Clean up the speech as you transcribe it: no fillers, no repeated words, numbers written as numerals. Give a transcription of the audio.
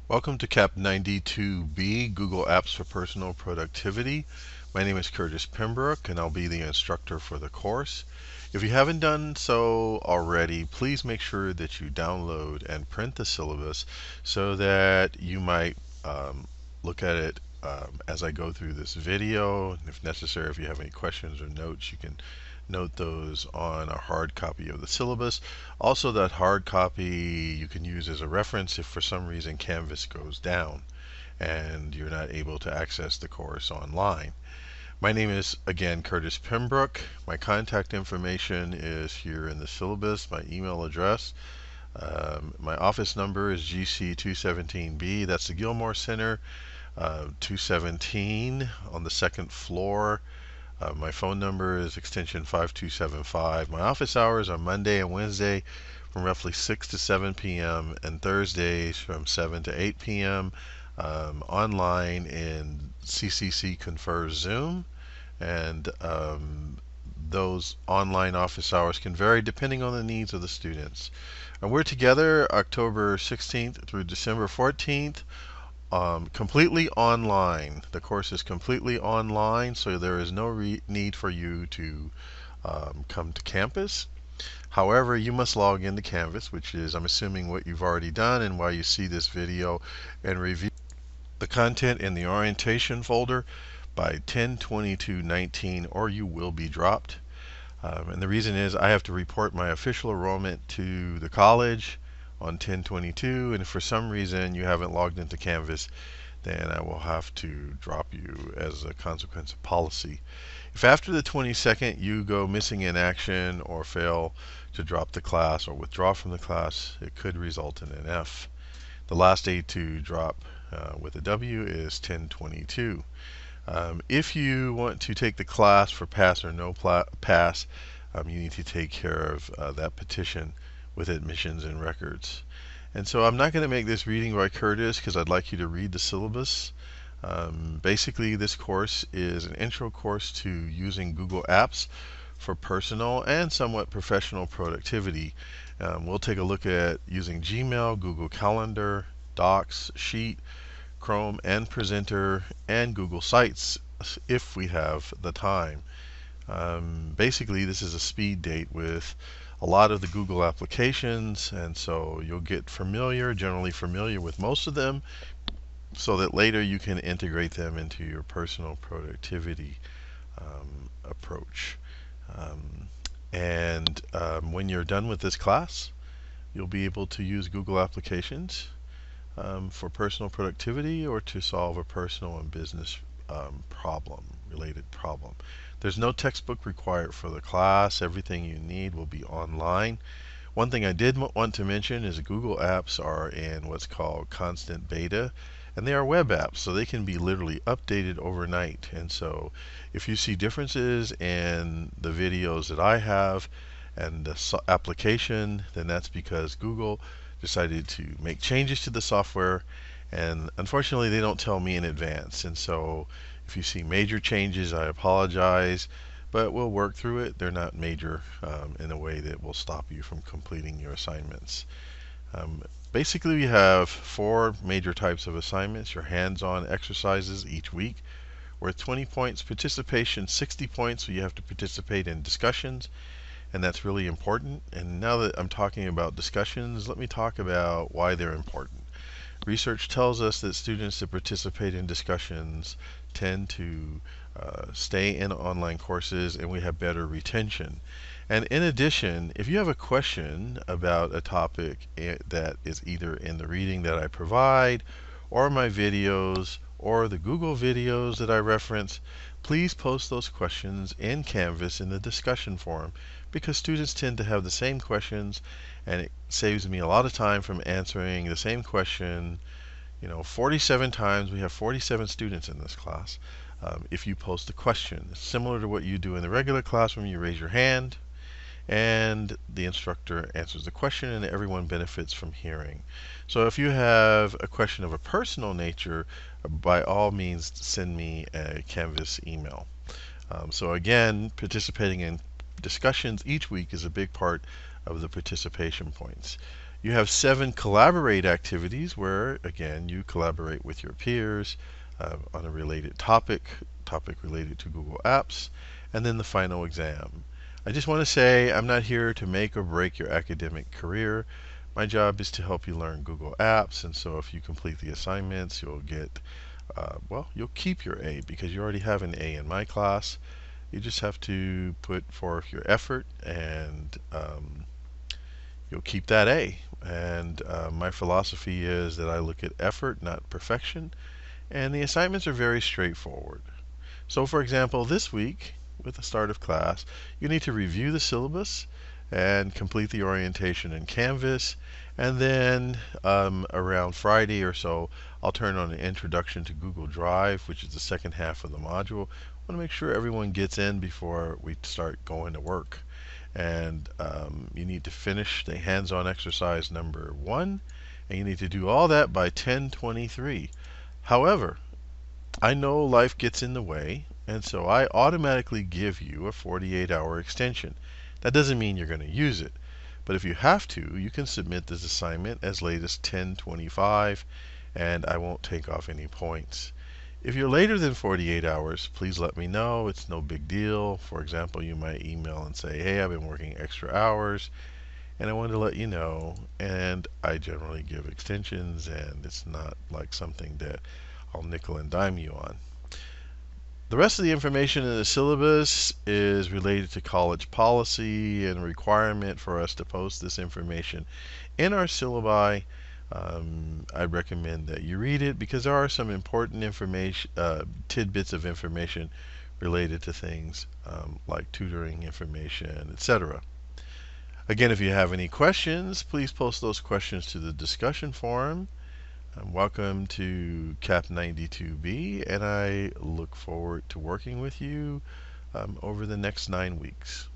Welcome to CAP 92B, Google Apps for Personal Productivity. My name is Curtis Pembroke and I'll be the instructor for the course. If you haven't done so already, please make sure that you download and print the syllabus so that you might look at it as I go through this video. And if necessary, if you have any questions or notes, you can note those on a hard copy of the syllabus. Also, that hard copy you can use as a reference if for some reason Canvas goes down and you're not able to access the course online. My name is, again, Curtis Pembroke. My contact information is here in the syllabus, my email address. My office number is GC217B. That's the Gilmore Center, 217 on the second floor. My phone number is extension 5275. My office hours are Monday and Wednesday from roughly 6 to 7 p.m. and Thursdays from 7 to 8 p.m. Online in CCC Confers Zoom. And those online office hours can vary depending on the needs of the students. And we're together October 16th through December 14th. Completely online. The course is completely online, so there is no need for you to come to campus. However, you must log into Canvas, which is, I'm assuming, what you've already done and why you see this video, and review the content in the orientation folder by 10/22/19, or you will be dropped. And the reason is I have to report my official enrollment to the college on 10/22, and if for some reason you haven't logged into Canvas, then I will have to drop you as a consequence of policy. If after the 22nd you go missing in action or fail to drop the class or withdraw from the class, it could result in an F. The last day to drop with a W is 10/22. If you want to take the class for pass or no pass, you need to take care of that petition with admissions and records. And so I'm not going to make this reading by Curtis because I'd like you to read the syllabus. Basically, this course is an intro course to using Google Apps for personal and somewhat professional productivity. We'll take a look at using Gmail, Google Calendar, Docs, Sheet, Chrome, and Presenter, and Google Sites if we have the time. Basically, this is a speed date with a lot of the Google applications, and so you'll get generally familiar with most of them, so that later you can integrate them into your personal productivity approach. When you're done with this class, you'll be able to use Google applications for personal productivity or to solve a personal and business related problem. There's no textbook required for the class. Everything you need will be online. One thing I did want to mention is Google Apps are in what's called constant beta, and they are web apps, so they can be literally updated overnight. And so if you see differences in the videos that I have and the application, then that's because Google decided to make changes to the software, and unfortunately they don't tell me in advance. And so if you see major changes, I apologize, but we'll work through it. They're not major in a way that will stop you from completing your assignments. Basically, we have 4 major types of assignments. Your hands-on exercises each week worth 20 points, participation 60 points, so you have to participate in discussions, and that's really important. And now that I'm talking about discussions, let me talk about why they're important. Research tells us that students that participate in discussions tend to stay in online courses, and we have better retention. And in addition, if you have a question about a topic that is either in the reading that I provide, or my videos, or the Google videos that I reference, please post those questions in Canvas in the discussion forum, because students tend to have the same questions, and it saves me a lot of time from answering the same question 47 times. We have 47 students in this class. If you post a question, it's similar to what you do in the regular classroom. You raise your hand, and the instructor answers the question, and everyone benefits from hearing. So if you have a question of a personal nature, by all means send me a Canvas email. So again, participating in discussions each week is a big part of the participation points. You have 7 collaborate activities where, again, you collaborate with your peers on a related topic related to Google Apps, and then the final exam. I just want to say I'm not here to make or break your academic career. My job is to help you learn Google Apps, and so if you complete the assignments, you'll get, you'll keep your A because you already have an A in my class. You just have to put forth your effort and you'll keep that A. And my philosophy is that I look at effort, not perfection, and the assignments are very straightforward. So, for example, this week, with the start of class, you need to review the syllabus and complete the orientation in Canvas. And then around Friday or so, I'll turn on an introduction to Google Drive, which is the second half of the module. I want to make sure everyone gets in before we start going to work. And you need to finish the hands-on exercise number 1, and you need to do all that by 10:23. However, I know life gets in the way, and so I automatically give you a 48-hour extension. That doesn't mean you're going to use it, but if you have to, you can submit this assignment as late as 10:25, and I won't take off any points. If you're later than 48 hours, please let me know. It's no big deal. For example, you might email and say, hey, I've been working extra hours, and I wanted to let you know. And I generally give extensions, and it's not like something that I'll nickel and dime you on. The rest of the information in the syllabus is related to college policy and requirement for us to post this information in our syllabi. I'd recommend that you read it because there are some important information, tidbits of information related to things like tutoring information, etc. Again, if you have any questions, please post those questions to the discussion forum. Welcome to CAP 92B, and I look forward to working with you over the next 9 weeks.